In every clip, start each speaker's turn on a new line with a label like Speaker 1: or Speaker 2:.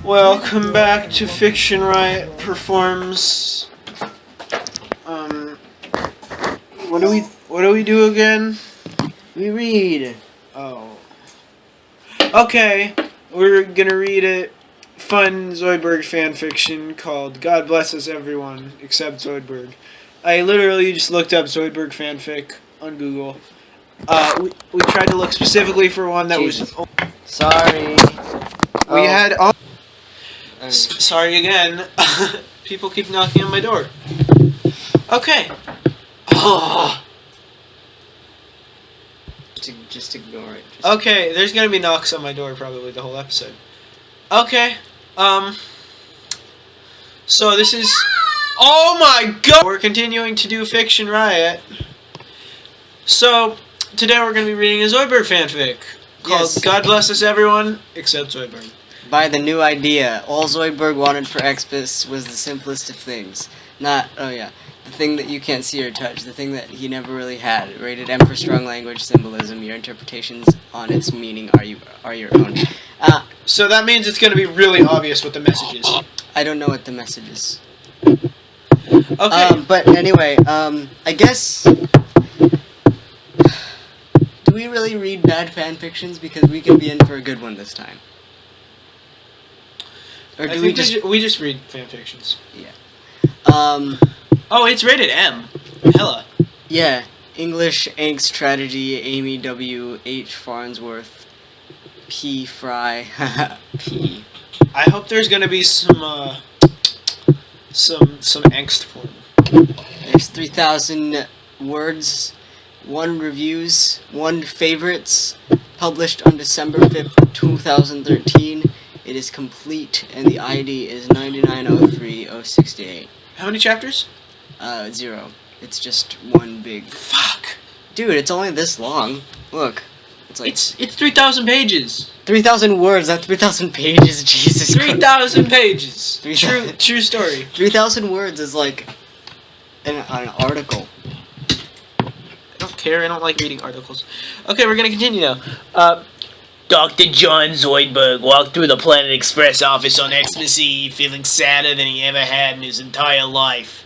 Speaker 1: Welcome back to FictionRiot performs. What do we do again?
Speaker 2: We read.
Speaker 1: Oh. Okay, we're gonna read a fun Zoidberg fanfiction called "God Bless Us Everyone Except Zoidberg." I literally just looked up Zoidberg fanfic on Google. We tried to look specifically for one that
Speaker 2: Jesus.
Speaker 1: was.
Speaker 2: Sorry.
Speaker 1: We had. Sorry again. People keep knocking on my door. Okay. Oh.
Speaker 2: Just ignore it.
Speaker 1: Okay, there's gonna be knocks on my door probably the whole episode. Okay. So this is. Oh my god! We're continuing to do FictionRiot. So today we're gonna be reading a Zoidberg fanfic called "God Bless Us Everyone Except Zoidberg."
Speaker 2: By the new idea, all Zoidberg wanted for Xmas was the simplest of things. The thing that you can't see or touch, the thing that he never really had. Rated M for strong language symbolism. Your interpretations on its meaning are your own.
Speaker 1: So that means it's gonna be really obvious what the message is.
Speaker 2: I don't know what the message is.
Speaker 1: Okay.
Speaker 2: But anyway, I guess. Do we really read bad fanfictions? Because we can be in for a good one this time. Or do we
Speaker 1: just read fanfictions?
Speaker 2: Yeah.
Speaker 1: Oh, it's rated M. Hella.
Speaker 2: Yeah. English angst tragedy. Amy W. H. Farnsworth. P. Fry. P.
Speaker 1: I hope there's gonna be some angst porn.
Speaker 2: There's 3,000 words, 1 reviews, 1 favorites. Published on December 5th, 2013. It is complete, and the ID is 9903068.
Speaker 1: How many chapters?
Speaker 2: 0. It's just one big...
Speaker 1: Fuck.
Speaker 2: Dude, it's only this long. Look. It's like...
Speaker 1: It's 3,000 pages.
Speaker 2: 3,000 words, not 3,000 pages, Jesus Christ.
Speaker 1: 3,000 pages. True story.
Speaker 2: 3,000 words is like an article.
Speaker 1: I don't care, I don't like reading articles. Okay, we're gonna continue now. Dr. John Zoidberg walked through the Planet Express office on Xmas Eve feeling sadder than he ever had in his entire life.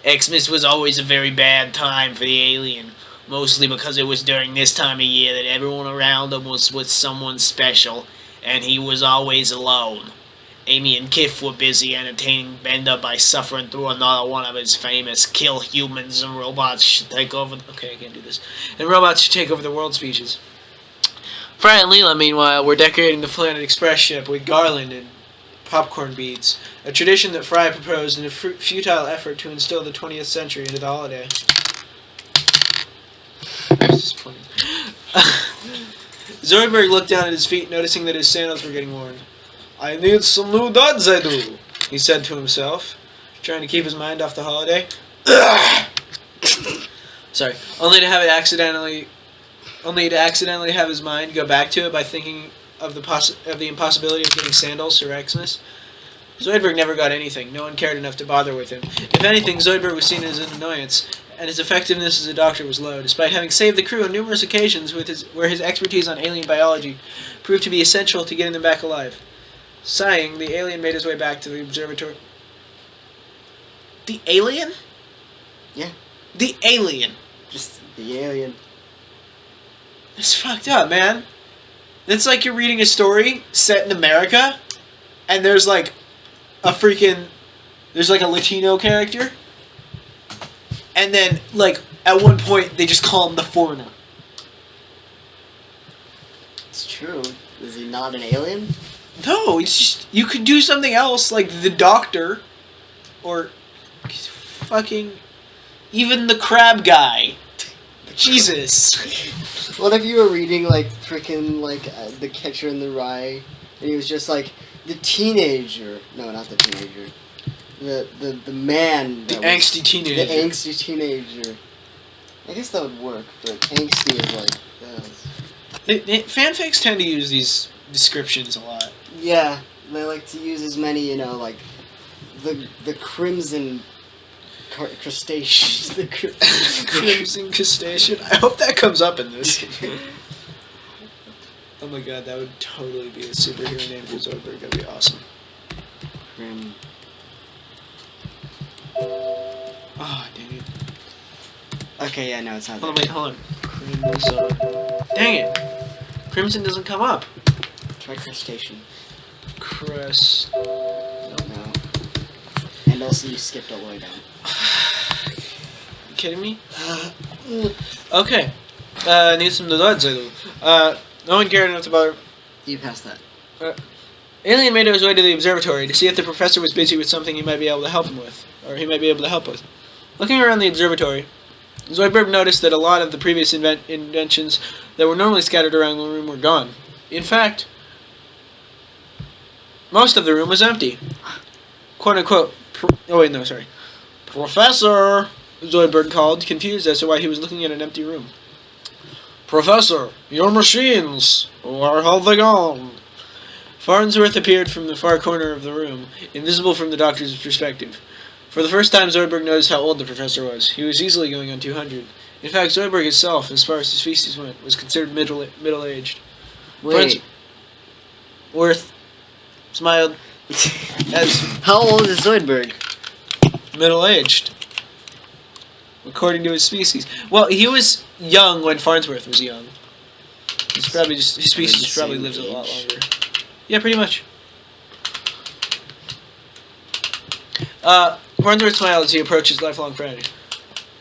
Speaker 1: Xmas was always a very bad time for the alien, mostly because it was during this time of year that everyone around him was with someone special, and he was always alone. Amy and Kif were busy entertaining Bender by suffering through another one of his famous kill humans and robots should take over... Okay, I can't do this. And robots should take over the world speeches. Fry and Leela, meanwhile, were decorating the Planet Express ship with garland and popcorn beads, a tradition that Fry proposed in a futile effort to instill the 20th century into the holiday. Zoidberg looked down at his feet, noticing that his sandals were getting worn. "I need some new duds, I do," he said to himself, trying to keep his mind off the holiday. Sorry, only to accidentally have his mind go back to it by thinking of the impossibility of getting sandals for Xmas. Zoidberg never got anything. No one cared enough to bother with him. If anything, Zoidberg was seen as an annoyance, and his effectiveness as a doctor was low, despite having saved the crew on numerous occasions where his expertise on alien biology proved to be essential to getting them back alive. Sighing, the alien made his way back to the observatory. The alien?
Speaker 2: Yeah.
Speaker 1: The alien.
Speaker 2: Just the alien.
Speaker 1: It's fucked up, man. It's like you're reading a story set in America, and there's like a Latino character, and then like at one point they just call him the foreigner.
Speaker 2: It's true. Is he not an alien?
Speaker 1: No, it's just you could do something else like the Doctor, or fucking even the Crab Guy. Jesus.
Speaker 2: What if you were reading like frickin' like The Catcher in the Rye, and he was just like the teenager? No, not the teenager. The man.
Speaker 1: The angsty teenager.
Speaker 2: The angsty teenager. I guess that would work, but angsty is like.
Speaker 1: Fanfics tend to use these descriptions a lot.
Speaker 2: Yeah, they like to use as many, like the crimson crustaceans. The
Speaker 1: crimson crustacean. I hope that comes up in this. Oh my god, that would totally be a superhero name for Zoidberg. That'd be awesome.
Speaker 2: Grim.
Speaker 1: Oh, dang it.
Speaker 2: Okay, yeah, no, it's not.
Speaker 1: Hold on, wait, hold on. Crimson. Dang it. Crimson doesn't come up.
Speaker 2: Try crustacean.
Speaker 1: Crust.
Speaker 2: No. And also, you skipped all the way down.
Speaker 1: You kidding me? Okay. Need some Zoidberg. No one cared enough about.
Speaker 2: You passed that.
Speaker 1: Alien made his way to the observatory to see if the professor was busy with something he might be able to help him with, or he might be able to help with. Looking around the observatory, Zoidberg noticed that a lot of the previous inventions that were normally scattered around the room were gone. In fact, most of the room was empty. "Quote unquote." Oh wait, no, sorry. "Professor," Zoidberg called, confused as to why he was looking at an empty room. "Professor, your machines, where have they gone?" Farnsworth appeared from the far corner of the room, invisible from the doctor's perspective. For the first time, Zoidberg noticed how old the professor was. He was easily going on 200. In fact, Zoidberg himself, as far as his species went, was considered middle-aged.
Speaker 2: Wait.
Speaker 1: Farnsworth smiled as
Speaker 2: How old is Zoidberg?
Speaker 1: middle-aged, according to his species. Well, he was young when Farnsworth was young. He's probably just his species probably lives a lot longer. Yeah, pretty much. Farnsworth smiled as he approached his lifelong friend.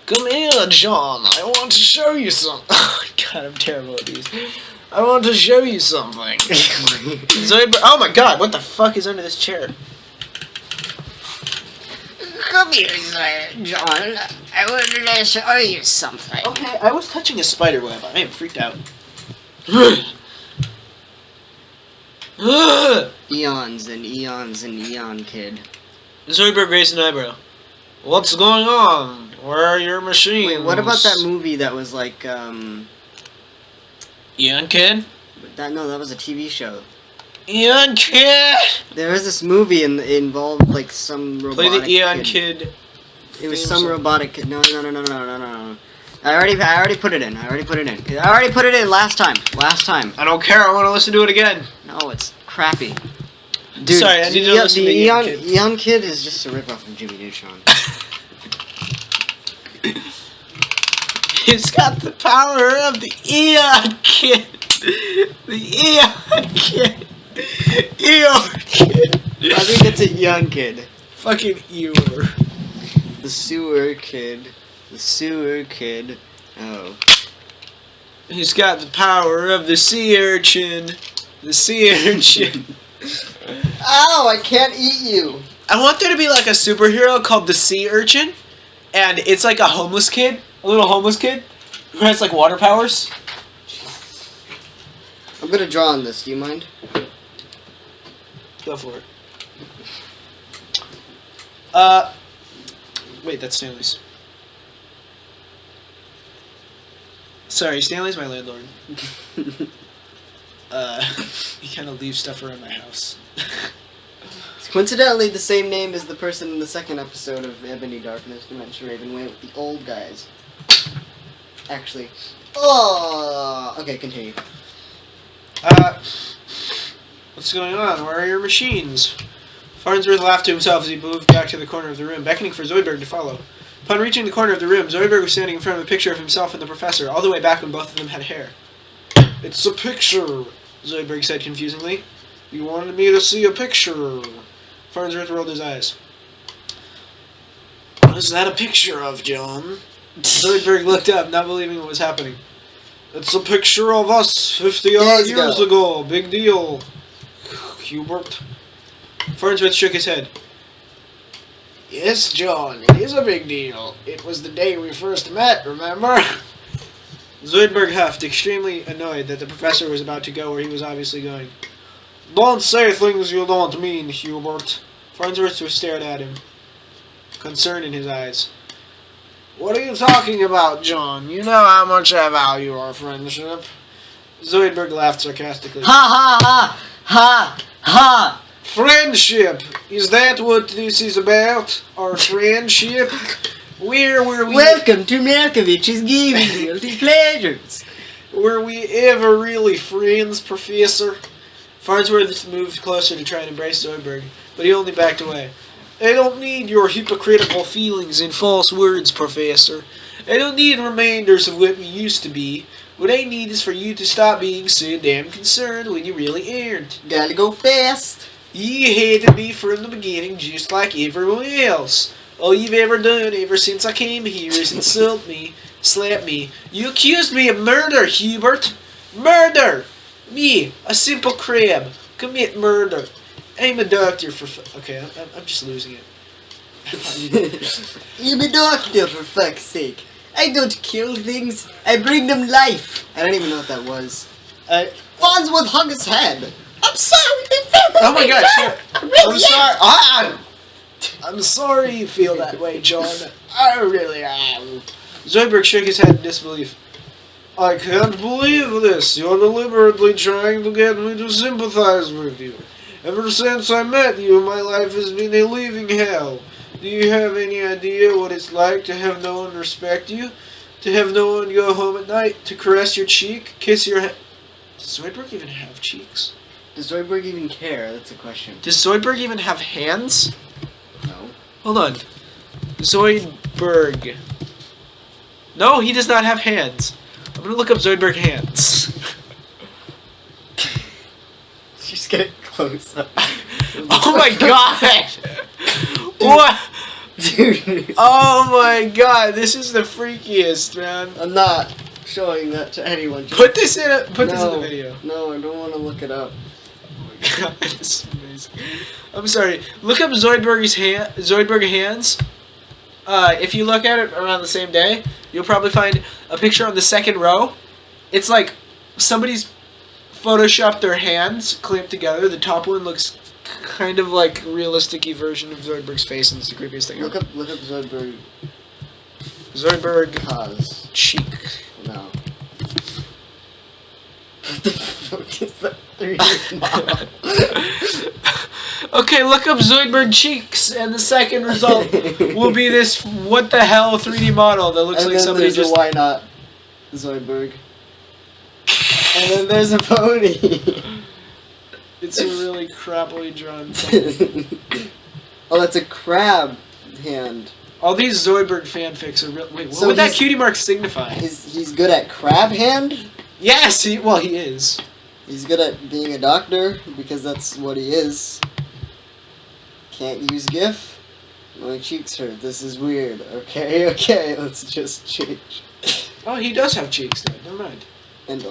Speaker 1: "Come here, John. I want to show you something." Oh, God, I'm terrible at these. "I want to show you something." Zoidberg. Oh my God! What the fuck is under this chair?
Speaker 2: Come here, John. I wanted to show you something.
Speaker 1: Okay, I was touching a spider web. I am freaked out.
Speaker 2: Eons and eons and eon, kid.
Speaker 1: Zoidberg raised an eyebrow. "What's going on? Where are your machines?"
Speaker 2: Wait, what about that movie that was like,
Speaker 1: Eon Kid?
Speaker 2: No, that was a TV show.
Speaker 1: Eon Kid!
Speaker 2: There was this movie involved like some robotic
Speaker 1: Play the Eon Kid.
Speaker 2: It was some robotic kid. No. I already put it in. I already put it in last time.
Speaker 1: I don't care, I want to listen to it again.
Speaker 2: No, it's crappy. Dude,
Speaker 1: sorry, I need to listen to Eon Kid.
Speaker 2: Eon Kid is just a ripoff of Jimmy Neutron.
Speaker 1: It's got the power of the Eon Kid. The Eon Kid. Eon Kid.
Speaker 2: I think it's a Eon Kid.
Speaker 1: Fucking Eeyore.
Speaker 2: The sewer kid. The sewer kid. Oh.
Speaker 1: He's got the power of the sea urchin. The sea urchin.
Speaker 2: Ow, I can't eat you.
Speaker 1: I want there to be like a superhero called the sea urchin. And it's like a homeless kid. A little homeless kid. Who has like water powers.
Speaker 2: I'm gonna draw on this, do you mind?
Speaker 1: Go for it. Wait, that's Stanley's. Sorry, Stanley's my landlord. He kind of leaves stuff around my house.
Speaker 2: It's coincidentally the same name as the person in the second episode of Ebony Darkness, Dimension Raven, with the old guys. Actually. Oh! Okay, continue.
Speaker 1: What's going on? Where are your machines? Farnsworth laughed to himself as he moved back to the corner of the room, beckoning for Zoidberg to follow. Upon reaching the corner of the room, Zoidberg was standing in front of a picture of himself and the professor, all the way back when both of them had hair. "It's a picture," Zoidberg said confusingly. "You wanted me to see a picture." Farnsworth rolled his eyes. "What is that a picture of, John?" Zoidberg looked up, not believing what was happening. "It's a picture of us 50 odd years ago. Big deal. Hubert." Farnsworth shook his head. "Yes, John, it is a big deal. It was the day we first met, remember?" Zoidberg huffed, extremely annoyed that the professor was about to go where he was obviously going. "Don't say things you don't mean, Hubert." Farnsworth stared at him, concern in his eyes. "What are you talking about, John? You know how much I value our friendship." Zoidberg laughed sarcastically.
Speaker 2: Ha ha ha! Ha ha!
Speaker 1: "Friendship! Is that what this is about? Our friendship? Where were we...
Speaker 2: Welcome to Malkovich's Gaming Guilty Pleasures!
Speaker 1: Were we ever really friends, Professor?" Farnsworth moved closer to try and embrace Zoidberg, but he only backed away. I don't need your hypocritical feelings and false words, Professor. I don't need reminders of what we used to be. What I need is for you to stop being so damn concerned when you really aren't.
Speaker 2: Gotta go fast.
Speaker 1: You hated me from the beginning just like everyone else. All you've ever done ever since I came here is insult me, slap me. You accused me of murder, Hubert. Murder! Me, a simple crab, commit murder. I'm a doctor for okay, I'm just losing it.
Speaker 2: I'm a doctor, for fuck's sake. I don't kill things, I bring them life. I don't even know what that was. Farnsworth hung his head. I'm sorry, they fell.
Speaker 1: Oh my god, shit. I'm sorry. I'm sorry you feel that way, John. I really am. Zoidberg shook his head in disbelief. I can't believe this. You're deliberately trying to get me to sympathize with you. Ever since I met you, my life has been a living hell. Do you have any idea what it's like to have no one respect you? To have no one go home at night, to caress your cheek, kiss your head? Does Zoidberg even have cheeks?
Speaker 2: Does Zoidberg even care? That's a question.
Speaker 1: Does Zoidberg even have hands?
Speaker 2: No.
Speaker 1: Hold on. Zoidberg. No, he does not have hands. I'm gonna look up Zoidberg hands.
Speaker 2: Just get close up.
Speaker 1: Oh my god! What?
Speaker 2: Dude.
Speaker 1: Oh my god, this is the freakiest, man.
Speaker 2: I'm not showing that to anyone. Just
Speaker 1: Put this in the video.
Speaker 2: No, I don't want to look it up.
Speaker 1: Oh my god, this is amazing. I'm sorry. Look up Zoidberg hands. If you look at it around the same day, you'll probably find a picture on the second row. It's like somebody's photoshopped their hands clamped together. The top one looks kind of like a realistic-y version of Zoidberg's face, and it's the creepiest thing
Speaker 2: Look
Speaker 1: ever.
Speaker 2: up Zoidberg.
Speaker 1: Zoidberg
Speaker 2: Cause.
Speaker 1: cheek.
Speaker 2: No. What the fuck is that 3D model?
Speaker 1: Okay, look up Zoidberg cheeks, and the second result will be this what the hell 3D model that looks
Speaker 2: and
Speaker 1: like
Speaker 2: then
Speaker 1: somebody
Speaker 2: there's
Speaker 1: just.
Speaker 2: a why not Zoidberg. And then there's a pony.
Speaker 1: It's a really crappily drawn thing.
Speaker 2: Oh, that's a crab hand.
Speaker 1: All these Zoidberg fanfics are real. Wait, what
Speaker 2: So
Speaker 1: would that
Speaker 2: he's-
Speaker 1: cutie mark signify?
Speaker 2: He's good at crab hand?
Speaker 1: Yes, he is.
Speaker 2: He's good at being a doctor, because that's what he is. Can't use GIF? My cheeks hurt. This is weird. Okay, let's just change.
Speaker 1: Oh, he does have cheeks, though. Never mind.
Speaker 2: And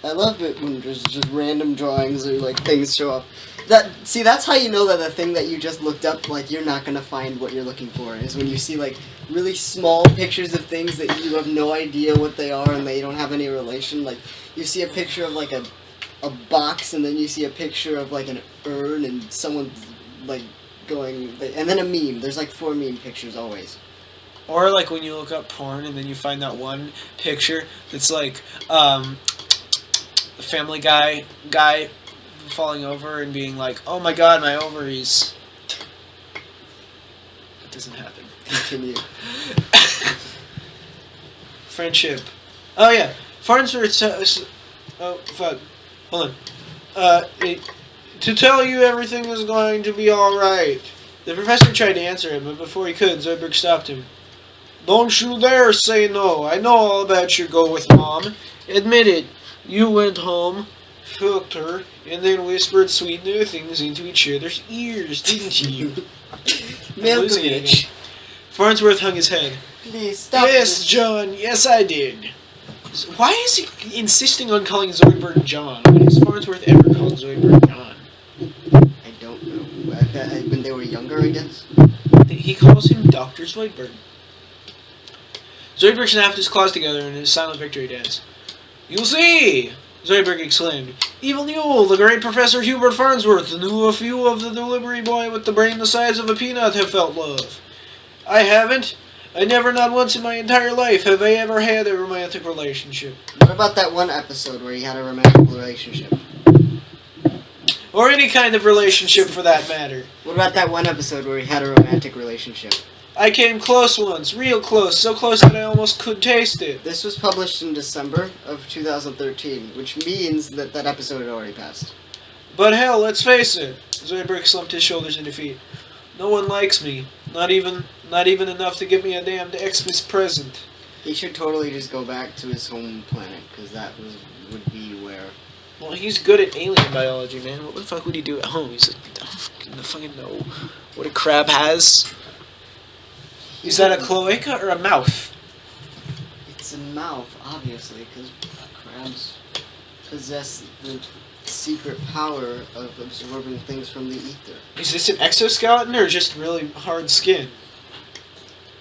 Speaker 2: I love it when there's just random drawings or like things show up. That's how you know that the thing that you just looked up, like, you're not gonna find what you're looking for, is when you see like really small pictures of things that you have no idea what they are and they don't have any relation. Like you see a picture of like a box, and then you see a picture of like an urn and someone's like going, and then a meme. There's like 4 meme pictures always.
Speaker 1: Or like when you look up porn and then you find that one picture that's like Family Guy falling over and being like, "Oh my God, my ovaries." It doesn't happen.
Speaker 2: Continue.
Speaker 1: Friendship. Oh yeah, Farnsworth. Oh fuck. Hold on. To tell you everything is going to be all right. The professor tried to answer him, but before he could, Zoidberg stopped him. Don't you dare say no. I know all about your go with Mom. Admit it. You went home, fucked her, and then whispered sweet nothings into each other's ears, didn't you? Losing it again. Farnsworth hung his head.
Speaker 2: Please stop.
Speaker 1: Yes, John. Yes, I did. Why is he insisting on calling Zoidberg John? When has Farnsworth ever called Zoidberg John?
Speaker 2: I don't know. When they were younger, I guess.
Speaker 1: He calls him Dr. Zoidberg. Zoidberg snapped his claws together in his silent victory dance. You see! Zoidberg exclaimed. Even you, the great Professor Hubert Farnsworth, knew a few of the delivery boy with the brain the size of a peanut have felt love. I haven't. I never, not once in my entire life, have I ever had a romantic relationship.
Speaker 2: What about that one episode where he had a romantic relationship?
Speaker 1: Or any kind of relationship for that matter.
Speaker 2: What about that one episode where he had a romantic relationship?
Speaker 1: I came close once, real close, so close that I almost could taste it.
Speaker 2: This was published in December of 2013, which means that that episode had already passed.
Speaker 1: But hell, let's face it, Zoidberg slumped his shoulders in defeat. No one likes me. Not even enough to give me a damned Xmas present.
Speaker 2: He should totally just go back to his home planet, because would be where.
Speaker 1: Well, he's good at alien biology, man. What the fuck would he do at home? He's like, I don't fucking know what a crab has. Is that a cloaca or a mouth?
Speaker 2: It's a mouth, obviously, because crabs possess the secret power of absorbing things from the ether.
Speaker 1: Is this an exoskeleton or just really hard skin?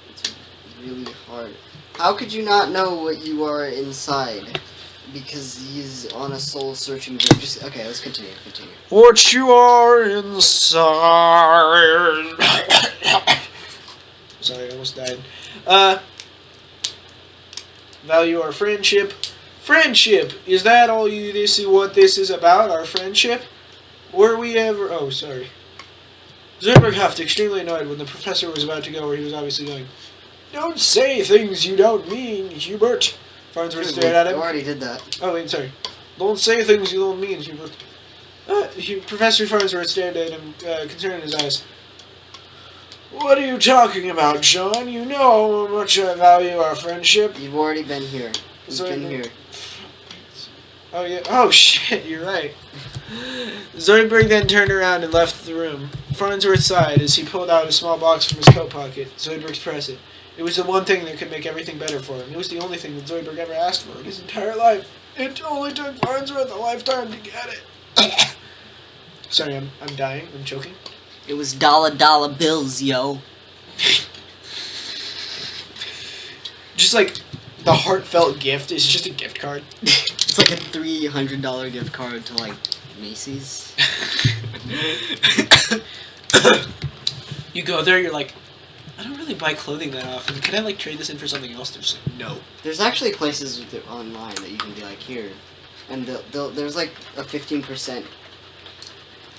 Speaker 2: It's really hard. How could you not know what you are inside? Because he's on a soul-searching journey. Okay, let's continue.
Speaker 1: What you are inside. Sorry, I almost died. Value our friendship. Friendship! Is that all this is what this is about, our friendship? Were we ever... Oh, sorry. Zoidberg huffed, extremely annoyed when the professor was about to go where he was obviously going. Don't say things you don't mean, Hubert. Farnsworth stared at him.
Speaker 2: I already did that.
Speaker 1: Oh, wait, sorry. Don't say things you don't mean, Hubert. Professor Farnsworth stared at him, concern in his eyes. What are you talking about, John? You know how much I value our friendship.
Speaker 2: You've already been here. You've been here.
Speaker 1: Oh, yeah. Oh, shit, you're right. Zoidberg then turned around and left the room. Farnsworth sighed as he pulled out a small box from his coat pocket. Zoidberg pressed it. It was the one thing that could make everything better for him. It was the only thing that Zoidberg ever asked for in his entire life. It only took Farnsworth a lifetime to get it. Sorry, I'm dying. I'm choking.
Speaker 2: It was dollar bills, yo.
Speaker 1: Just like the heartfelt gift is just a gift card.
Speaker 2: It's like a $300 gift card to like Macy's.
Speaker 1: You go there, you're like, I don't really buy clothing that often. Can I like trade this in for something else? They're just like, no.
Speaker 2: There's actually places online that you can be like, here, and there's like a 15%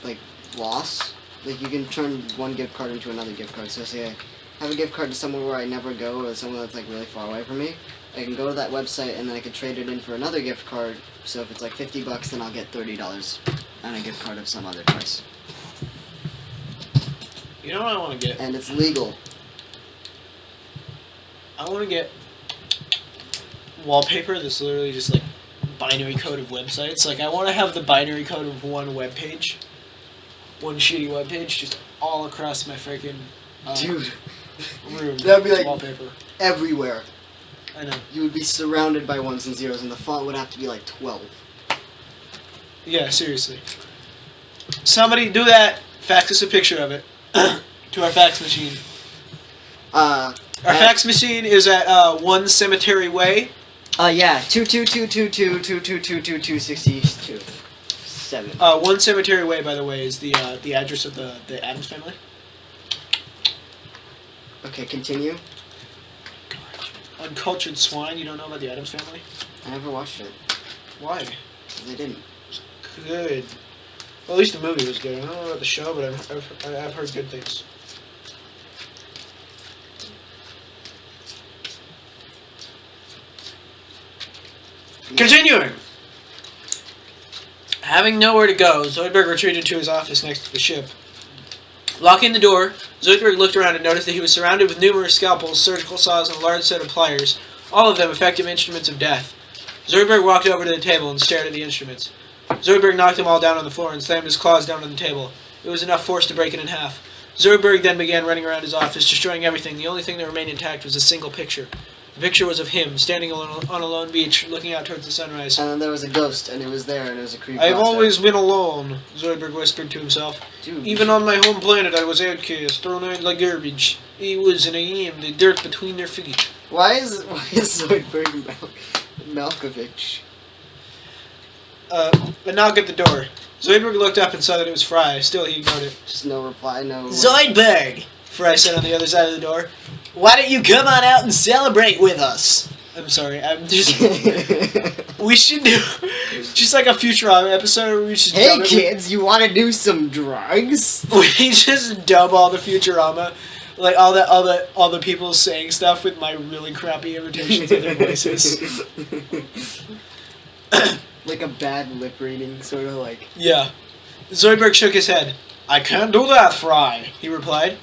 Speaker 2: like loss. Like you can turn one gift card into another gift card. So say I have a gift card to somewhere where I never go, or somewhere that's like really far away from me. I can go to that website and then I can trade it in for another gift card. So if it's like $50, then I'll get $30 and a gift card of some other price.
Speaker 1: You know what I want to get?
Speaker 2: And it's legal.
Speaker 1: I want to get wallpaper that's literally just like binary code of websites. Like I want to have the binary code of one web page, one shitty web page, just all across my freaking
Speaker 2: dude
Speaker 1: room.
Speaker 2: That'd be like
Speaker 1: wallpaper
Speaker 2: everywhere.
Speaker 1: I know.
Speaker 2: You would be surrounded by ones and zeros, and the font would have to be like 12.
Speaker 1: Yeah, seriously. Somebody do that. Fax us a picture of it to our fax machine. Our fax machine is at 1 Cemetery Way.
Speaker 2: Yeah, 2222222222262. 7.
Speaker 1: 1 Cemetery Way, by the way, is the address of the Addams Family.
Speaker 2: Okay, continue.
Speaker 1: Uncultured swine. You don't know about the Addams Family?
Speaker 2: I never watched it.
Speaker 1: Why?
Speaker 2: They didn't.
Speaker 1: Good. Well, at least the movie was good. I don't know about the show, but I've heard good things. Continuing! Having nowhere to go, Zoidberg retreated to his office next to the ship. Locking the door, Zoidberg looked around and noticed that he was surrounded with numerous scalpels, surgical saws, and a large set of pliers, all of them effective instruments of death. Zoidberg walked over to the table and stared at the instruments. Zoidberg knocked them all down on the floor and slammed his claws down on the table. It was enough force to break it in half. Zoidberg then began running around his office, destroying everything. The only thing that remained intact was a single picture. The picture was of him, standing on a lone beach, looking out towards the sunrise.
Speaker 2: And then there was a ghost, and it was there, and it was a creepy.
Speaker 1: I've always been alone, Zoidberg whispered to himself.
Speaker 2: Dude,
Speaker 1: Even on my home planet, I was outcast, thrown out like garbage. He was and I am the dirt between their feet.
Speaker 2: Why is Zoidberg Malkovich?
Speaker 1: A knock at the door. Zoidberg looked up and saw that it was Fry. Still, he ignored it.
Speaker 2: Just no reply, no...
Speaker 1: Zoidberg! Fry said on the other side of the door. Why don't you come on out and celebrate with us? I'm sorry, I'm just... We should do just like a Futurama episode where we should...
Speaker 2: Hey kids, you want to do some drugs?
Speaker 1: We just dub all the Futurama, like all the people saying stuff with my really crappy imitations of their voices.
Speaker 2: Like a bad lip reading, sort of like...
Speaker 1: Yeah. Zoidberg shook his head. I can't do that, Fry, he replied.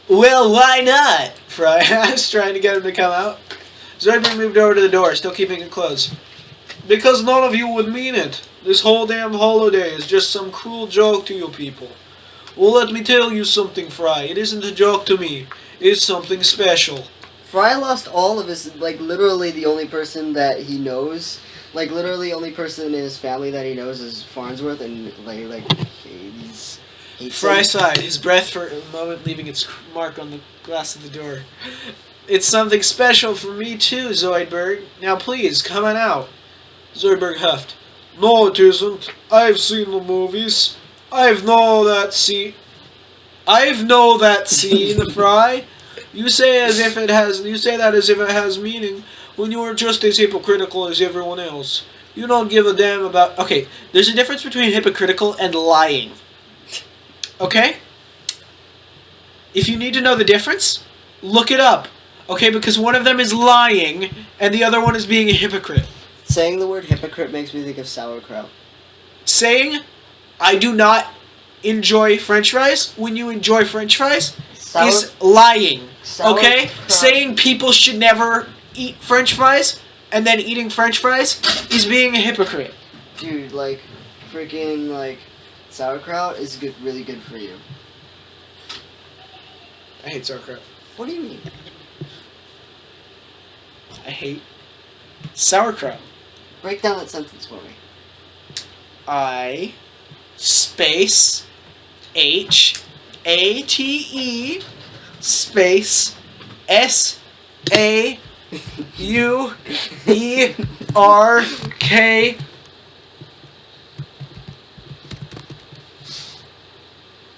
Speaker 1: Well, why not? Fry asked, trying to get him to come out. Zoidberg moved over to the door, still keeping it closed. Because none of you would mean it. This whole damn holiday is just some cruel joke to you people. Well, let me tell you something, Fry. It isn't a joke to me. It's something special.
Speaker 2: Fry lost all of his, like, literally the only person that he knows. Like, literally the only person in his family that he knows is Farnsworth, and, he's...
Speaker 1: Fry sighed, his breath for a moment leaving its mark on the glass of the door. It's something special for me too, Zoidberg. Now please, come on out. Zoidberg huffed. No, it isn't. I've seen the movies. I've know that scene, Fry. You say that as if it has meaning, when you are just as hypocritical as everyone else. You don't give a damn about... Okay, there's a difference between hypocritical and lying. Okay? If you need to know the difference, look it up. Okay, because one of them is lying, and the other one is being a hypocrite.
Speaker 2: Saying the word hypocrite makes me think of sauerkraut.
Speaker 1: Saying, I do not enjoy french fries, when you enjoy french fries, is lying. Okay? Saying people should never eat french fries, and then eating french fries, is being a hypocrite.
Speaker 2: Dude, like, freaking, like... sauerkraut is good, really good for you.
Speaker 1: I hate sauerkraut.
Speaker 2: What do you mean?
Speaker 1: I hate sauerkraut.
Speaker 2: Break down that sentence for me.
Speaker 1: I space HATE space SAUERK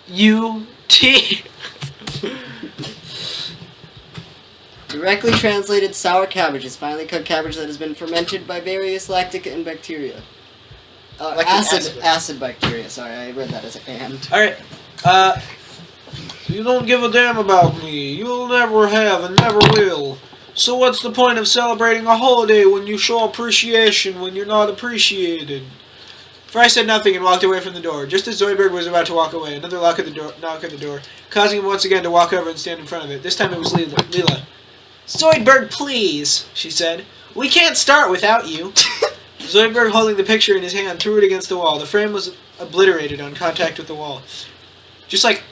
Speaker 1: UT.
Speaker 2: Directly translated, sour cabbage is finely cooked cabbage that has been fermented by various lactic and bacteria. Acid bacteria. Sorry, I read that as a and.
Speaker 1: Alright, you don't give a damn about me. You'll never have and never will. So what's the point of celebrating a holiday when you show appreciation when you're not appreciated? Fry said nothing and walked away from the door. Just as Zoidberg was about to walk away, another knock at the door, causing him once again to walk over and stand in front of it. This time it was Leela. Zoidberg, please, she said. We can't start without you. Zoidberg, holding the picture in his hand, threw it against the wall. The frame was obliterated on contact with the wall. Just like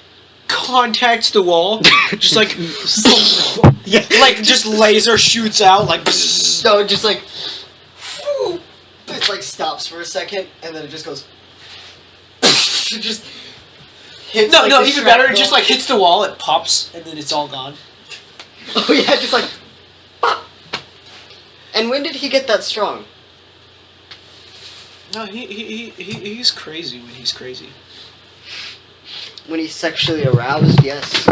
Speaker 1: contacts the wall. Just like yeah, like just laser shoots out like.
Speaker 2: No, just like. It like stops for a second and then it just goes. It just hits.
Speaker 1: No,
Speaker 2: like,
Speaker 1: no, even better. It just like hits the wall. It pops and then it's all gone.
Speaker 2: Oh yeah, just like. Pop. And when did he get that strong?
Speaker 1: No, he's crazy when he's crazy.
Speaker 2: When he's sexually aroused, yes.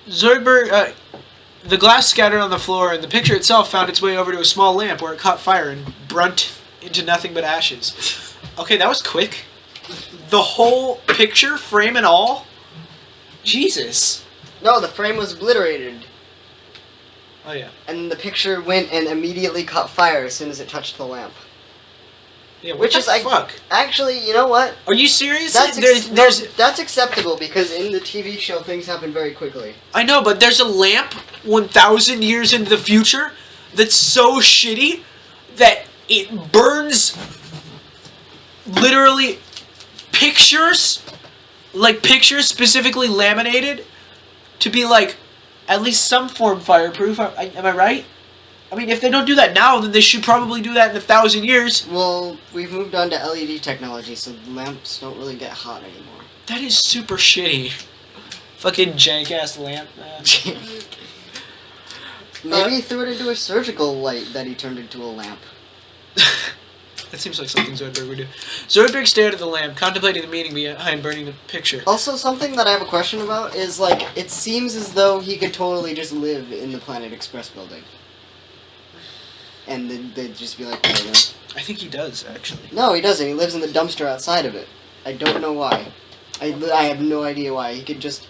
Speaker 1: Zoidberg, the glass scattered on the floor, and the picture itself found its way over to a small lamp where it caught fire and burnt into nothing but ashes. Okay, that was quick. The whole picture, frame and all? Jesus.
Speaker 2: No, the frame was obliterated.
Speaker 1: Oh, yeah.
Speaker 2: And the picture went and immediately caught fire as soon as it touched the lamp.
Speaker 1: Yeah, what the fuck?
Speaker 2: Actually, you know what?
Speaker 1: Are you serious?
Speaker 2: That's acceptable because in the TV show things happen very quickly.
Speaker 1: I know, but there's a lamp 1,000 years into the future that's so shitty that it burns literally pictures, like pictures specifically laminated to be like at least some form fireproof. Am I right? I mean, if they don't do that now, then they should probably do that in 1,000 years.
Speaker 2: Well, we've moved on to LED technology, so lamps don't really get hot anymore.
Speaker 1: That is super shitty. Fucking jank-ass lamp, man.
Speaker 2: Maybe he threw it into a surgical light that he turned into a lamp.
Speaker 1: That seems like something Zoidberg would do. Zoidberg stared at the lamp, contemplating the meaning behind burning the picture.
Speaker 2: Also, something that I have a question about is, like, it seems as though he could totally just live in the Planet Express building. And then they'd just be like, whatever.
Speaker 1: I think he does, actually.
Speaker 2: No, he doesn't. He lives in the dumpster outside of it. I don't know why. I have no idea why. He could just,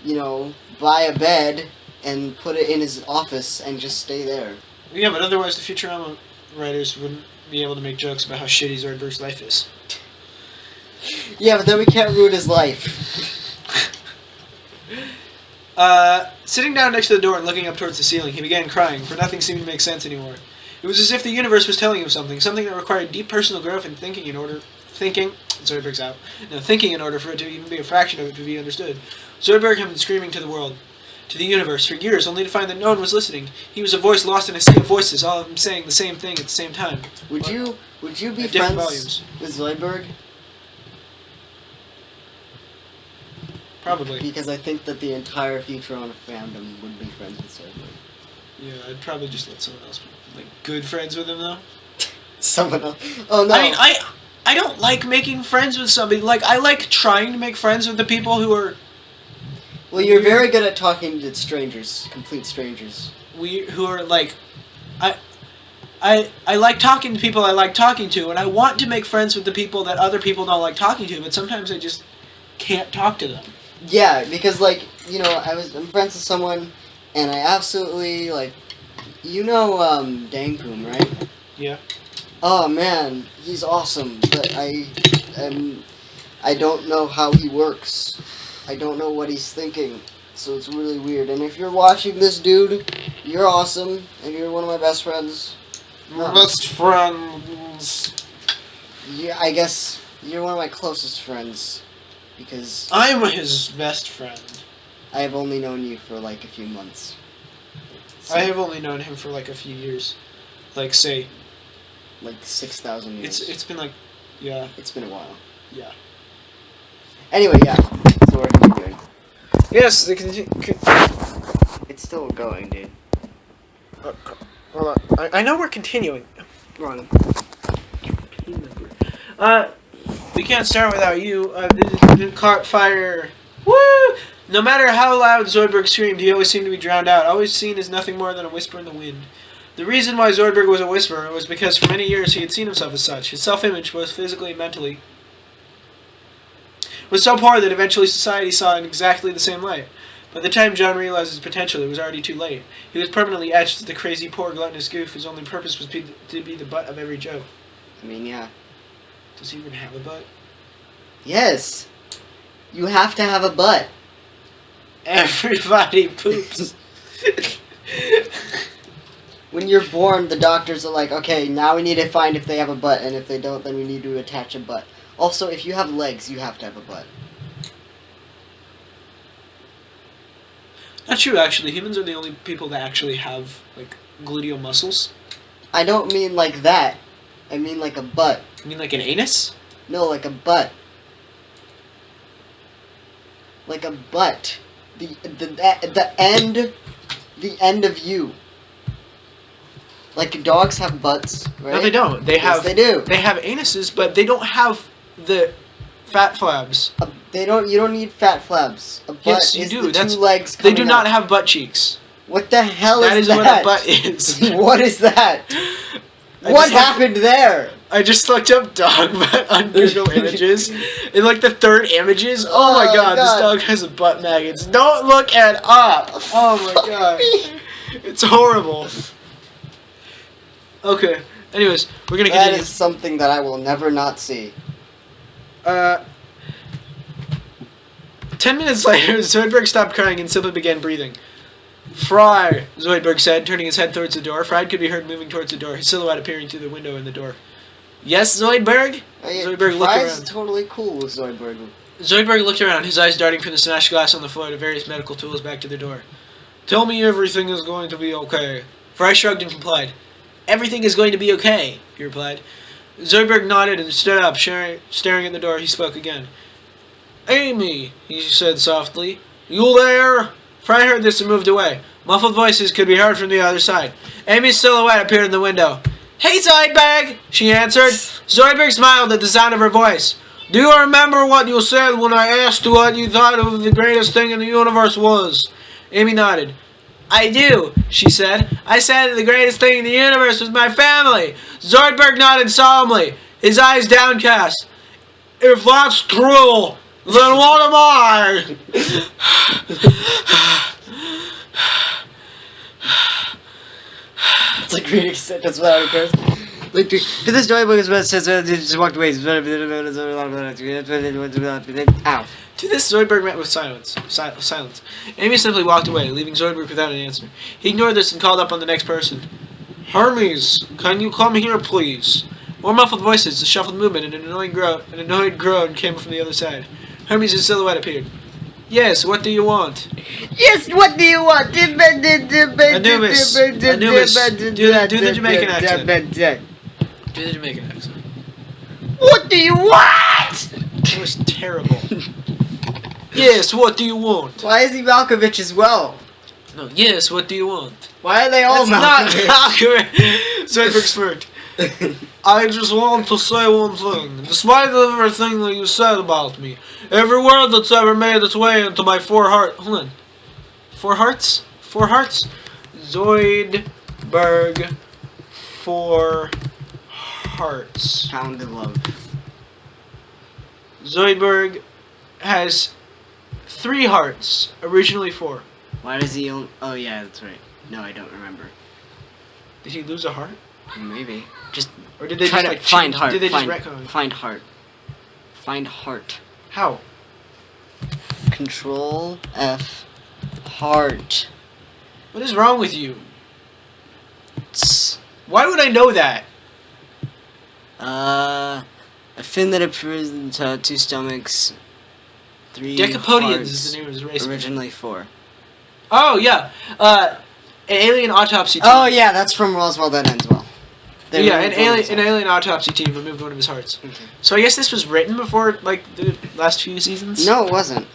Speaker 2: you know, buy a bed and put it in his office and just stay there.
Speaker 1: Yeah, but otherwise the Futurama writers wouldn't be able to make jokes about how shitty Zoidberg's life is.
Speaker 2: Yeah, but then we can't ruin his life.
Speaker 1: Sitting down next to the door and looking up towards the ceiling, he began crying, for nothing seemed to make sense anymore. It was as if the universe was telling him something that required deep personal growth and thinking in order for it to even be a fraction of it to be understood. Zoidberg had been screaming to the world, to the universe, for years, only to find that no one was listening. He was a voice lost in a sea of voices, all of them saying the same thing at the same time.
Speaker 2: Would you be
Speaker 1: at different
Speaker 2: friends
Speaker 1: volumes.
Speaker 2: with Zoidberg?
Speaker 1: Probably.
Speaker 2: Because I think that the entire FictionRiot fandom would be friends with Zoidberg.
Speaker 1: Yeah, I'd probably just let someone else be good friends with him, though.
Speaker 2: Someone else? Oh, no.
Speaker 1: I mean, I don't like making friends with somebody. I like trying to make friends with the people who are...
Speaker 2: Well, you're very good at talking to strangers, complete strangers.
Speaker 1: Who are, I like talking to people I like talking to, and I want to make friends with the people that other people don't like talking to, but sometimes I just can't talk to them.
Speaker 2: Yeah, because, I'm friends with someone, and I absolutely, Dangpoom, right?
Speaker 1: Yeah.
Speaker 2: Oh, man, he's awesome, but I don't know how he works. I don't know what he's thinking, so it's really weird. And if you're watching this, dude, you're awesome, and you're one of my best friends.
Speaker 1: Best friends.
Speaker 2: Yeah, I guess you're one of my closest friends, because
Speaker 1: I'm his best friend.
Speaker 2: I have only known you for, a few months. So,
Speaker 1: I have only known him for, a few years. Say...
Speaker 2: 6,000 years.
Speaker 1: It's been, yeah.
Speaker 2: It's been a while.
Speaker 1: Yeah.
Speaker 2: Anyway, yeah. So what are you doing?
Speaker 1: Yes,
Speaker 2: It's still going, dude.
Speaker 1: Hold on. I know we're continuing.
Speaker 2: Wrong.
Speaker 1: We can't start without you. Caught fire. Woo! No matter how loud Zoidberg screamed, he always seemed to be drowned out, always seen as nothing more than a whisper in the wind. The reason why Zoidberg was a whisperer was because for many years he had seen himself as such. His self-image, both physically and mentally, was so poor that eventually society saw it in exactly the same light. By the time John realized his potential, it was already too late. He was permanently etched as the crazy, poor, gluttonous goof whose only purpose was to be the butt of every joke.
Speaker 2: I mean, yeah.
Speaker 1: Does he even have a butt?
Speaker 2: Yes. You have to have a butt.
Speaker 1: Everybody poops.
Speaker 2: When you're born, the doctors are like, okay, now we need to find if they have a butt, and if they don't, then we need to attach a butt. Also, if you have legs, you have to have a butt.
Speaker 1: Not true, actually. Humans are the only people that actually have, gluteal muscles.
Speaker 2: I don't mean like that. I mean like a butt.
Speaker 1: You mean like an anus?
Speaker 2: No, like a butt. Like a butt. The end of you. Like dogs have butts, right?
Speaker 1: No, they don't.
Speaker 2: Yes, they do.
Speaker 1: They have anuses, but they don't have the fat flabs.
Speaker 2: You don't need fat flabs. A butt
Speaker 1: Yes, you
Speaker 2: is
Speaker 1: do.
Speaker 2: the
Speaker 1: That's
Speaker 2: two legs
Speaker 1: They do
Speaker 2: coming
Speaker 1: not
Speaker 2: up.
Speaker 1: have butt cheeks.
Speaker 2: What the hell is that?
Speaker 1: That is what a butt is.
Speaker 2: What is that? What happened there?
Speaker 1: I just looked up dog butt on Google Images. In the third images, oh my god, this dog has a butt maggots. Don't look it up. Oh my god. It's horrible. Okay. Anyways, we're gonna continue.
Speaker 2: That is something that I will never not see.
Speaker 1: 10 minutes later, Zoidberg stopped crying and simply began breathing. Fry, Zoidberg said, turning his head towards the door. Fry could be heard moving towards the door, his silhouette appearing through the window in the door. Yes, Zoidberg? Zoidberg looked
Speaker 2: Fry's
Speaker 1: around.
Speaker 2: totally cool with Zoidberg.
Speaker 1: Zoidberg looked around, his eyes darting from the smashed glass on the floor to various medical tools back to the door. Tell me everything is going to be okay. Fry shrugged and complied. Everything is going to be okay, he replied. Zoidberg nodded and stood up, staring at the door. He spoke again. Amy, he said softly. You there? Fry heard this and moved away. Muffled voices could be heard from the other side. Amy's silhouette appeared in the window. Hey, Zoidberg, she answered. Zoidberg smiled at the sound of her voice. Do you remember what you said when I asked you what you thought of the greatest thing in the universe was? Amy nodded. I do, she said. I said the greatest thing in the universe was my family. Zoidberg nodded solemnly, his eyes downcast. If that's true, then what am I?
Speaker 2: It's like reading a sentence without a curse. Like, to this Zoidberg is what says, just walked away. Ow.
Speaker 1: To this, Zoidberg met with silence. Amy simply walked away, leaving Zoidberg without an answer. He ignored this and called up on the next person. Hermes, can you come here, please? More muffled voices, a shuffled movement, and an annoyed groan came from the other side. Hermes' silhouette appeared. Yes, what do you want?
Speaker 2: Yes, what do you want?
Speaker 1: Anubis, do the Jamaican accent. Do the Jamaican accent.
Speaker 2: What do you want?
Speaker 1: It was terrible. Yes, what do you want?
Speaker 2: Why is he Malkovich as well?
Speaker 1: No, yes, what do you want?
Speaker 2: Why are they all Malkovich?
Speaker 1: Not Malkovich. Zoidberg smirked. I just want to say one thing. Despite everything that you said about me, every word that's ever made its way into my 4 heart... Hold on. 4 hearts? 4 hearts? Zoidberg 4 hearts.
Speaker 2: Pound of love.
Speaker 1: Zoidberg has 3 hearts. Originally 4.
Speaker 2: Why does he own... Oh, yeah, that's right. No, I don't remember.
Speaker 1: Did he lose a heart?
Speaker 2: Maybe. Just
Speaker 1: or did they
Speaker 2: try
Speaker 1: just,
Speaker 2: to
Speaker 1: like,
Speaker 2: find
Speaker 1: change,
Speaker 2: heart.
Speaker 1: Did they
Speaker 2: find,
Speaker 1: just retcon?
Speaker 2: Find heart. Find heart.
Speaker 1: How?
Speaker 2: Control F. Heart.
Speaker 1: What is wrong with you?
Speaker 2: Tss.
Speaker 1: Why would I know that?
Speaker 2: A fin that appears in 2 stomachs. 3
Speaker 1: Decapodians
Speaker 2: hearts.
Speaker 1: is the name of his race.
Speaker 2: Originally 4.
Speaker 1: Oh, yeah. An alien autopsy team.
Speaker 2: Oh, yeah, that's from Roswell Dead Ends well.
Speaker 1: Yeah, an alien autopsy team removed one of his hearts.
Speaker 2: Okay.
Speaker 1: So I guess this was written before, like, the last few seasons?
Speaker 2: No, it wasn't.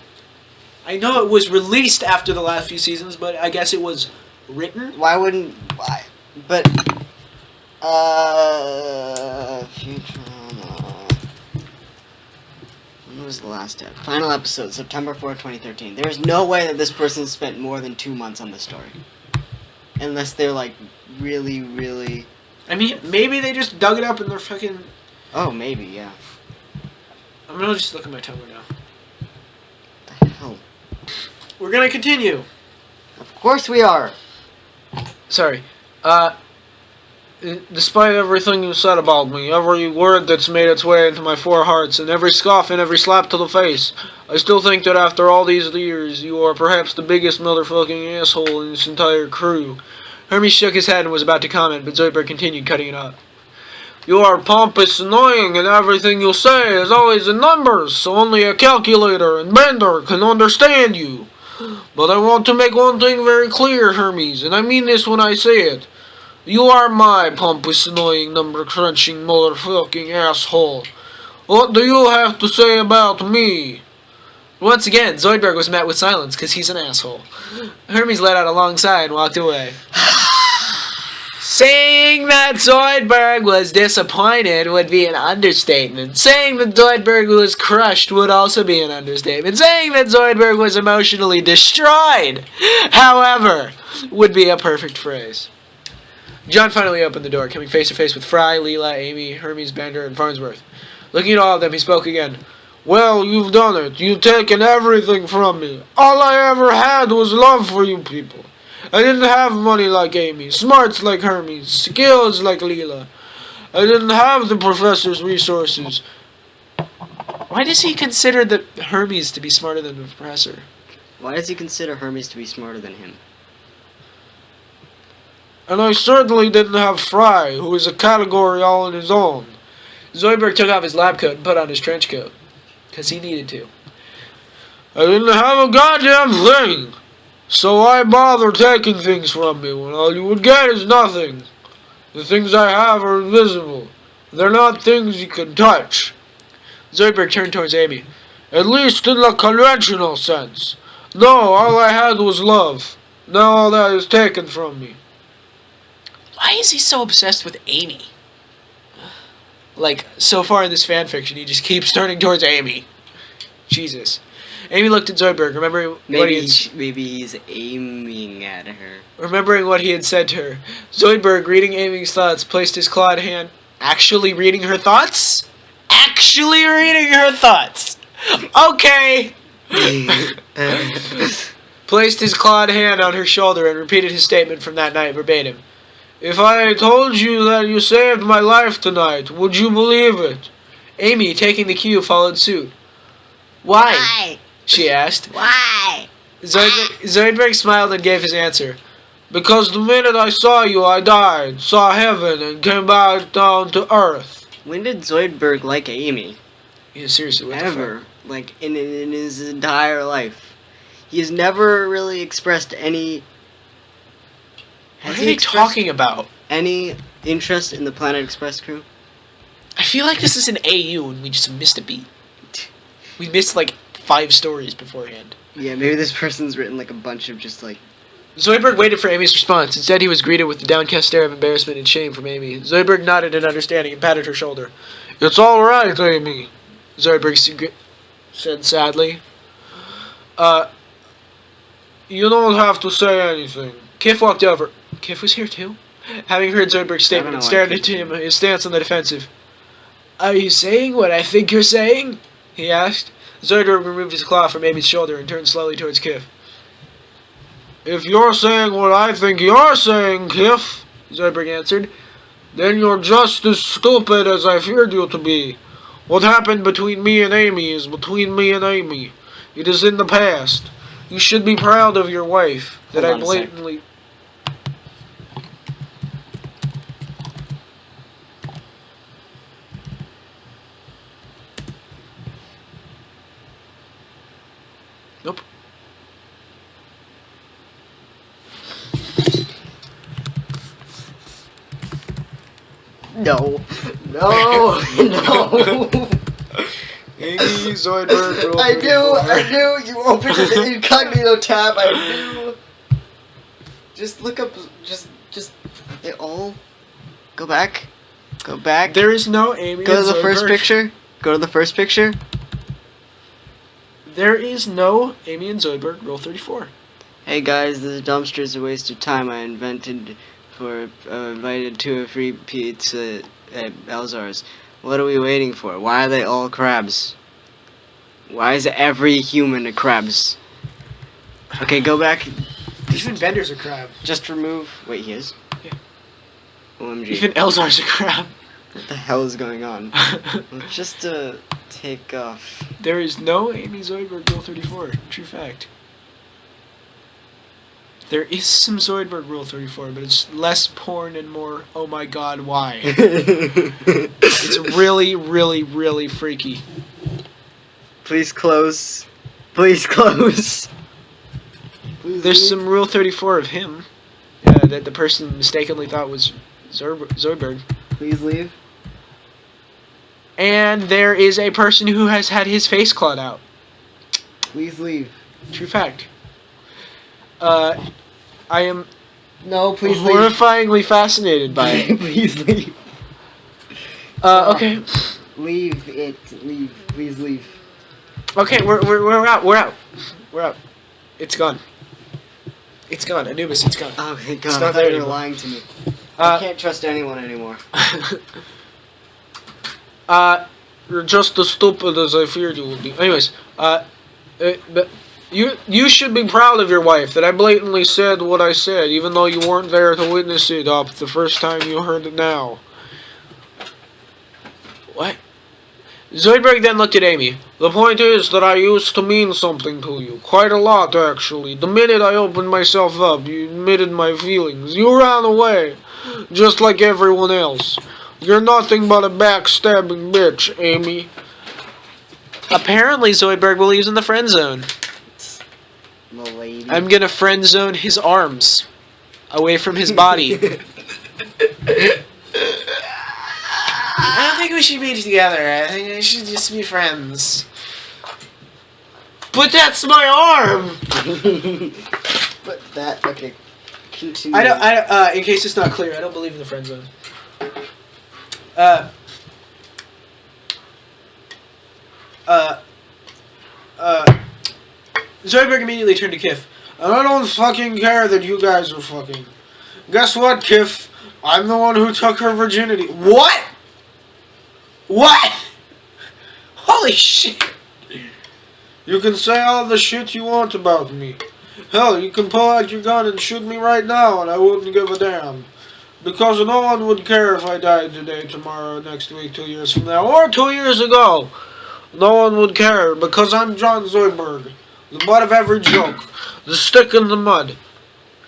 Speaker 1: I know it was released after the last few seasons, but I guess it was written?
Speaker 2: Why wouldn't... Why? But... Futurama... When was the last episode? Final episode, September 4, 2013. There's no way that this person spent more than 2 months on this story. Unless they're, like, really, really...
Speaker 1: I mean, maybe they just dug it up in their fucking...
Speaker 2: Oh, maybe, yeah.
Speaker 1: I'm gonna just look at my timer now.
Speaker 2: What the hell?
Speaker 1: We're gonna continue.
Speaker 2: Of course we are.
Speaker 1: Sorry. Despite everything you said about me, every word that's made its way into my 4 hearts, and every scoff and every slap to the face, I still think that after all these years, you are perhaps the biggest motherfucking asshole in this entire crew. Hermes shook his head and was about to comment, but Zoidberg continued, cutting it out. You are pompous, annoying, and everything you say is always in numbers, so only a calculator and Bender can understand you. But I want to make one thing very clear, Hermes, and I mean this when I say it. You are my pompous, annoying, number-crunching, motherfucking asshole. What do you have to say about me? Once again, Zoidberg was met with silence, because he's an asshole. Hermes let out a long sigh and walked away. Saying that Zoidberg was disappointed would be an understatement. Saying that Zoidberg was crushed would also be an understatement. Saying that Zoidberg was emotionally destroyed, however, would be a perfect phrase. John finally opened the door, coming face to face with Fry, Leela, Amy, Hermes, Bender, and Farnsworth. Looking at all of them, he spoke again. Well, you've done it. You've taken everything from me. All I ever had was love for you people. I didn't have money like Amy, smarts like Hermes, skills like Leela. I didn't have the professor's resources. Why does he consider the Hermes to be smarter than the professor?
Speaker 2: Why does he consider Hermes to be smarter than him?
Speaker 1: And I certainly didn't have Fry, who is a category all on his own. Zoidberg took off his lab coat and put on his trench coat, because he needed to. I didn't have a goddamn thing. So why bother taking things from me when all you would get is nothing? The things I have are invisible. They're not things you can touch. Zoidberg turned towards Amy. At least in the conventional sense. No, all I had was love. Now all that is taken from me. Why is he so obsessed with Amy? Like, so far in this fanfiction, he just keeps turning towards Amy. Jesus. Amy looked at Zoidberg, remembering
Speaker 2: maybe he's aiming at her.
Speaker 1: Remembering what he had said to her. Zoidberg, reading Amy's thoughts, placed his clawed hand... Actually reading her thoughts? Actually reading her thoughts! Okay! Placed his clawed hand on her shoulder and repeated his statement from that night verbatim. If I told you that you saved my life tonight, would you believe it? Amy, taking the cue, followed suit. Why? She asked.
Speaker 2: Why?
Speaker 1: Zoidberg smiled and gave his answer. Because the minute I saw you, I died, saw heaven, and came back down to earth.
Speaker 2: When did Zoidberg like Amy?
Speaker 1: Yeah, seriously, what the
Speaker 2: Ever. Like, in his entire life. He has never really expressed any...
Speaker 1: fuck? What are they talking about?
Speaker 2: Any interest in the Planet Express crew?
Speaker 1: I feel like this is an AU and we just missed a beat. We missed like 5 stories beforehand.
Speaker 2: Yeah, maybe this person's written like a bunch of just like...
Speaker 1: Zoidberg waited for Amy's response. Instead, he was greeted with the downcast stare of embarrassment and shame from Amy. Zoidberg nodded in understanding and patted her shoulder. It's all right, Amy, Zoidberg said sadly. You don't have to say anything. Kif walked over. Kif was here too? Having heard Zoidberg's statement and stared into him, his stance on the defensive. Are you saying what I think you're saying? He asked. Zoidberg removed his claw from Amy's shoulder and turned slowly towards Kif. If you're saying what I think you're saying, Kif, Zoidberg answered, then you're just as stupid as I feared you to be. What happened between me and Amy is between me and Amy. It is in the past. You should be proud of your wife that I blatantly... Nope.
Speaker 2: No. No. No.
Speaker 1: Amy Zoidberg.
Speaker 2: I knew. You opened the incognito tab. I knew. Just look up. Just. It all. Go back. Go back.
Speaker 1: There is no Amy.
Speaker 2: Go to the first picture. Go to the first picture.
Speaker 1: There is no Amy and Zoidberg. Rule 34.
Speaker 2: Hey guys, this dumpster is a waste of time. I invited to a free pizza at Elzar's. What are we waiting for? Why are they all crabs? Why is every human a crabs? Okay, go back.
Speaker 1: Even Bender's a crab.
Speaker 2: Just remove... Wait, he is?
Speaker 1: Yeah.
Speaker 2: OMG.
Speaker 1: Even Elzar's a crab.
Speaker 2: What the hell is going on? Let's just take off.
Speaker 1: There is no Amy Zoidberg Rule 34. True fact. There is some Zoidberg Rule 34, but it's less porn and more, oh my god, why? It's really, really, really freaky.
Speaker 2: Please close. Please close. Please
Speaker 1: There's
Speaker 2: leave.
Speaker 1: some Rule 34 of him that the person mistakenly thought was Zoidberg.
Speaker 2: Please leave.
Speaker 1: And there is a person who has had his face clawed out.
Speaker 2: Please leave.
Speaker 1: True fact. I am
Speaker 2: No, please leave.
Speaker 1: horrifyingly fascinated by it.
Speaker 2: Please leave.
Speaker 1: Okay.
Speaker 2: Leave it. Leave. Please leave.
Speaker 1: Okay, we're out. We're out. We're out. It's gone. It's gone. Anubis, it's gone.
Speaker 2: Oh, thank
Speaker 1: It's
Speaker 2: God.
Speaker 1: not
Speaker 2: I thought
Speaker 1: there
Speaker 2: you were
Speaker 1: anymore.
Speaker 2: lying to me. I can't trust anyone anymore.
Speaker 1: You're just as stupid as I feared you would be. Anyways, but you should be proud of your wife that I blatantly said what I said, even though you weren't there to witness it up the first time you heard it now. What? Zoidberg then looked at Amy. The point is that I used to mean something to you. Quite a lot, actually. The minute I opened myself up, you admitted my feelings. You ran away, just like everyone else. You're nothing but a backstabbing bitch, Amy. Apparently, Zoidberg believes in the friend zone.
Speaker 2: Lady.
Speaker 1: I'm gonna friend zone his arms away from his body. I don't think we should be together. I think we should just be friends. But that's my arm.
Speaker 2: But that okay. Continue.
Speaker 1: In case it's not clear, I don't believe in the friend zone. Zoidberg immediately turned to Kif. I don't fucking care that you guys are fucking. Guess what, Kif? I'm the one who took her virginity. What? What? Holy shit. You can say all the shit you want about me. Hell, you can pull out your gun and shoot me right now and I wouldn't give a damn. Because no one would care if I died today, tomorrow, next week, 2 years from now, or 2 years ago. No one would care, because I'm John Zoidberg, the butt of every joke, the stick in the mud.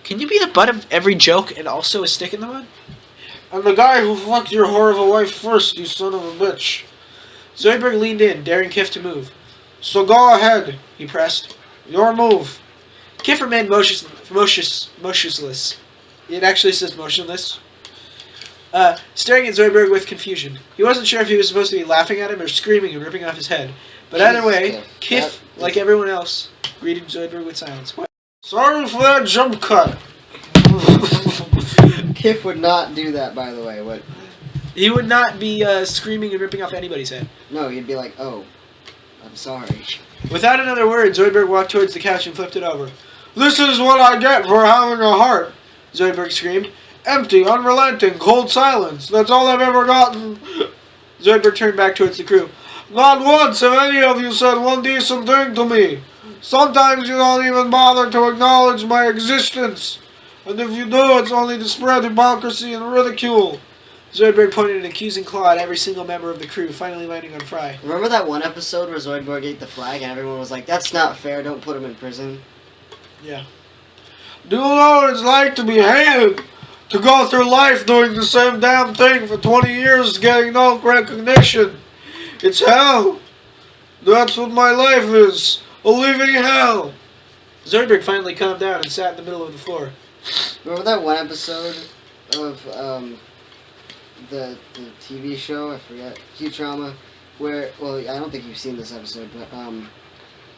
Speaker 1: Can you be the butt of every joke and also a stick in the mud? I'm the guy who fucked your whore of a wife first, you son of a bitch. Zoidberg leaned in, daring Kif to move. So go ahead, he pressed. Your move. Kif remained motionless. It actually says motionless. Staring at Zoidberg with confusion. He wasn't sure if he was supposed to be laughing at him or screaming and ripping off his head. But either way, Kif, like everyone else, greeted Zoidberg with silence. What? Sorry for that jump cut.
Speaker 2: Kif would not do that, by the way. What?
Speaker 1: He would not be screaming and ripping off anybody's head.
Speaker 2: No, he'd be like, oh, I'm sorry.
Speaker 1: Without another word, Zoidberg walked towards the couch and flipped it over. This is what I get for having a heart, Zoidberg screamed. Empty, unrelenting, cold silence. That's all I've ever gotten. Zoidberg turned back towards the crew. Not once have any of you said one decent thing to me. Sometimes you don't even bother to acknowledge my existence. And if you do, it's only to spread hypocrisy and ridicule. Zoidberg pointed an accusing claw at every single member of the crew, finally landing on Fry.
Speaker 2: Remember that one episode where Zoidberg ate the flag and everyone was like, that's not fair, don't put him in prison?
Speaker 1: Yeah. Do you know what it's like to be hated? To go through life doing the same damn thing for 20 years getting no recognition. It's hell. That's what my life is. A living hell. Zoidberg finally calmed down and sat in the middle of the floor.
Speaker 2: Remember that one episode of the TV show, I forget, Futurama, where, well, I don't think you've seen this episode, but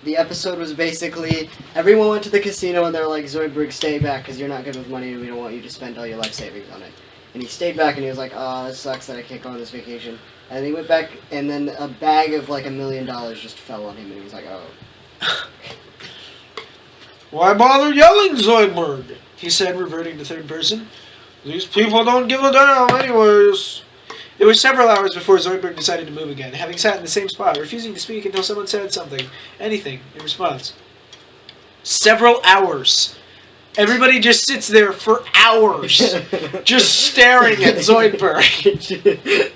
Speaker 2: the episode was basically, everyone went to the casino and they're like, Zoidberg, stay back because you're not good with money and we don't want you to spend all your life savings on it. And he stayed back and he was like, oh, this sucks that I can't go on this vacation. And he went back and then a bag of like $1 million just fell on him and he was like, oh.
Speaker 1: Why bother yelling, Zoidberg? He said, reverting to third person. These people don't give a damn anyways. It was several hours before Zoidberg decided to move again, having sat in the same spot, refusing to speak until someone said something, anything, in response. Several hours. Everybody just sits there for hours, just staring at Zoidberg.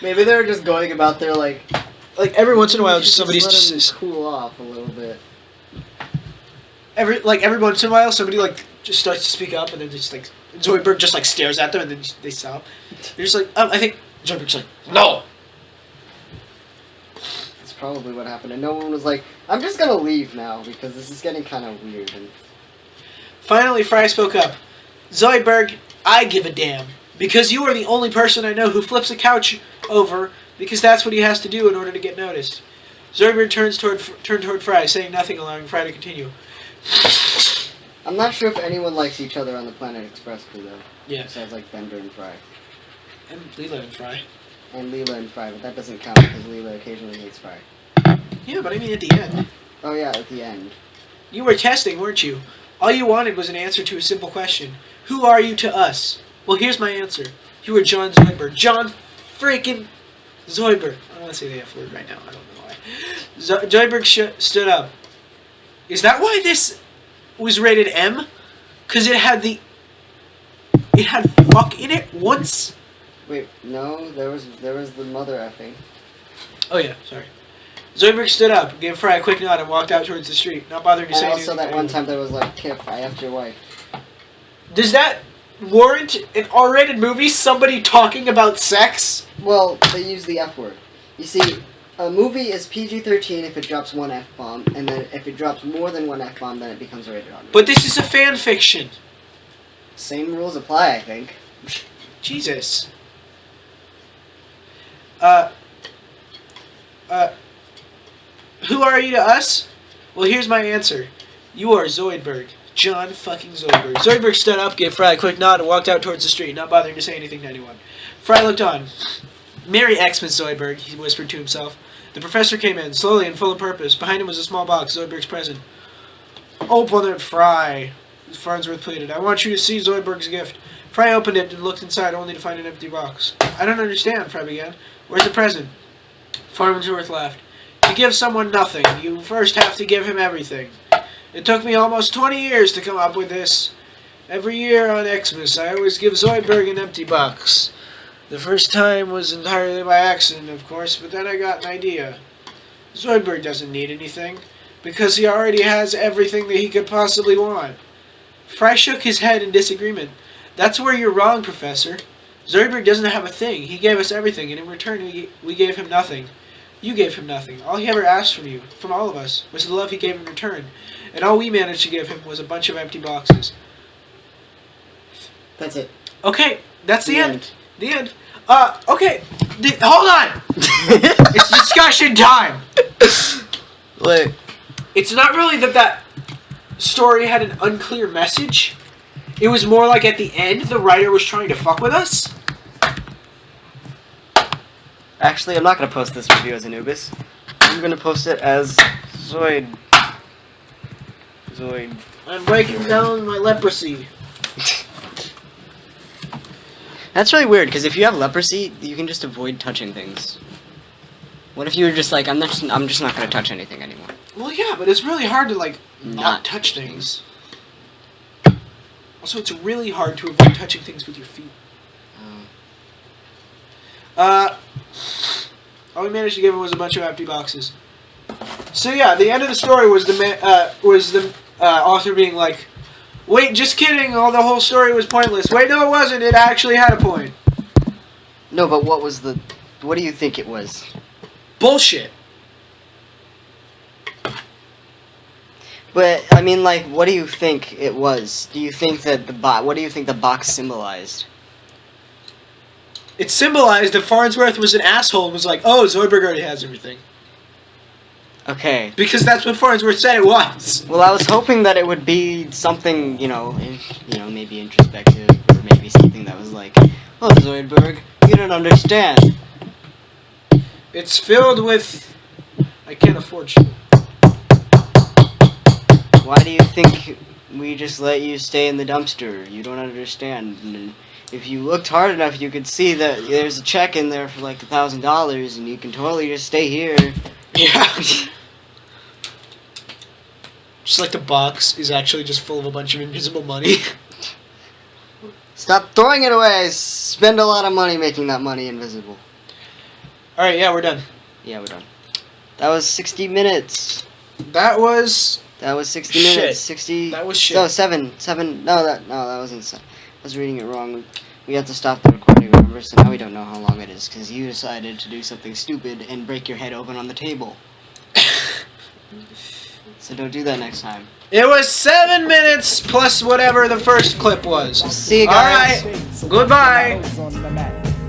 Speaker 2: Maybe they were just going about their like
Speaker 1: every once in a while, somebody's just
Speaker 2: cool off a little bit.
Speaker 1: Every once in a while, somebody just starts to speak up, and then just Zoidberg just stares at them, and then they stop. They're just like, I think Zoidberg's like, no.
Speaker 2: That's probably what happened, and no one was like, I'm just gonna leave now because this is getting kind of weird. And
Speaker 1: finally, Fry spoke up. Zoidberg, I give a damn because you are the only person I know who flips a couch over because that's what he has to do in order to get noticed. Zoidberg turned toward Fry, saying nothing, allowing Fry to continue.
Speaker 2: I'm not sure if anyone likes each other on the Planet Express crew, though.
Speaker 1: Yeah.
Speaker 2: Besides, like, Bender and Fry.
Speaker 1: And Leela and Fry.
Speaker 2: And Leela and Fry, but that doesn't count because Leela occasionally hates Fry.
Speaker 1: Yeah, but I mean at the end.
Speaker 2: Oh, yeah, at the end.
Speaker 1: You were testing, weren't you? All you wanted was an answer to a simple question. Who are you to us? Well, here's my answer. You were John Zoidberg. John freaking Zoidberg. I don't want to say the F word right now. I don't know why. Zoidberg stood up. Is that why this was rated M? Because it had fuck in it once?
Speaker 2: Wait, no, there was the mother effing.
Speaker 1: Oh yeah, sorry. Zoidberg stood up, gave Fry a quick nod, and walked out towards the street, not bothering to say anything.
Speaker 2: And also that one time there was like, Kif, I effed your wife.
Speaker 1: Does that warrant an R-rated movie? Somebody talking about sex?
Speaker 2: Well, they use the F word. You see, a movie is PG-13 if it drops one F-bomb, and then if it drops more than one F-bomb, then it becomes rated R.
Speaker 1: But this is a fan fiction.
Speaker 2: Same rules apply, I think.
Speaker 1: Jesus. Who are you to us? Well, here's my answer. You are Zoidberg. John fucking Zoidberg. Zoidberg stood up, gave Fry a quick nod, and walked out towards the street, not bothering to say anything to anyone. Fry looked on. Merry Xmas, Zoidberg, he whispered to himself. The professor came in, slowly and full of purpose. Behind him was a small box, Zoidberg's present. Open it, Fry, Farnsworth pleaded. I want you to see Zoidberg's gift. Fry opened it and looked inside, only to find an empty box. I don't understand, Fry began. Where's the present? Farnsworth laughed. To give someone nothing, you first have to give him everything. It took me almost 20 years to come up with this. Every year on Xmas, I always give Zoidberg an empty box. The first time was entirely by accident, of course, but then I got an idea. Zoidberg doesn't need anything, because he already has everything that he could possibly want. Fry shook his head in disagreement. That's where you're wrong, Professor. Zoidberg doesn't have a thing. He gave us everything, and in return we gave him nothing. You gave him nothing. All he ever asked from you, from all of us, was the love he gave in return. And all we managed to give him was a bunch of empty boxes.
Speaker 2: That's it.
Speaker 1: Okay, that's the end. The end. Okay. Hold on! It's discussion time!
Speaker 2: Wait.
Speaker 1: It's not really that story had an unclear message. It was more like at the end, the writer was trying to fuck with us.
Speaker 2: Actually, I'm not going to post this review as Anubis. I'm going to post it as Zoid.
Speaker 1: I'm breaking down my leprosy.
Speaker 2: That's really weird, because if you have leprosy, you can just avoid touching things. What if you were just like, I'm just not going to touch anything anymore?
Speaker 1: Well, yeah, but it's really hard to, like, not touch things. Also, it's really hard to avoid touching things with your feet. All we managed to give him was a bunch of empty boxes. So yeah, the end of the story was the author being like, "Wait, just kidding! The whole story was pointless." Wait, no, it wasn't. It actually had a point.
Speaker 2: No, but what do you think it was?
Speaker 1: Bullshit.
Speaker 2: But I mean, like, what do you think it was? Do you think that what do you think the box symbolized?
Speaker 1: It symbolized that Farnsworth was an asshole and was like, "Oh, Zoidberg already has everything."
Speaker 2: Okay.
Speaker 1: Because that's what Farnsworth said it was.
Speaker 2: Well, I was hoping that it would be something, maybe introspective, or maybe something that was like, "Oh, Zoidberg, you don't understand."
Speaker 1: It's filled with... I can't afford shit.
Speaker 2: Why do you think we just let you stay in the dumpster? You don't understand. And if you looked hard enough, you could see that there's a check in there for like $1,000, and you can totally just stay here.
Speaker 1: Yeah. Just like the box is actually just full of a bunch of invisible money.
Speaker 2: Stop throwing it away! Spend a lot of money making that money invisible.
Speaker 1: Alright, yeah, we're done.
Speaker 2: Yeah, we're done. That was 60 minutes.
Speaker 1: That was
Speaker 2: 60
Speaker 1: shit.
Speaker 2: minutes. 60.
Speaker 1: That was shit.
Speaker 2: No, 7. No, that wasn't 7. I was reading it wrong. We have to stop the recording, remember? So now we don't know how long it is, because you decided to do something stupid and break your head open on the table. So don't do that next time.
Speaker 1: It was 7 minutes plus whatever the first clip was.
Speaker 2: See you guys.
Speaker 1: Alright, goodbye.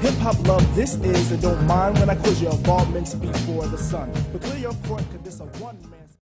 Speaker 3: Hip hop love, this is, and don't mind when I quiz your involvements before the sun. But clear your front, cause this a one man.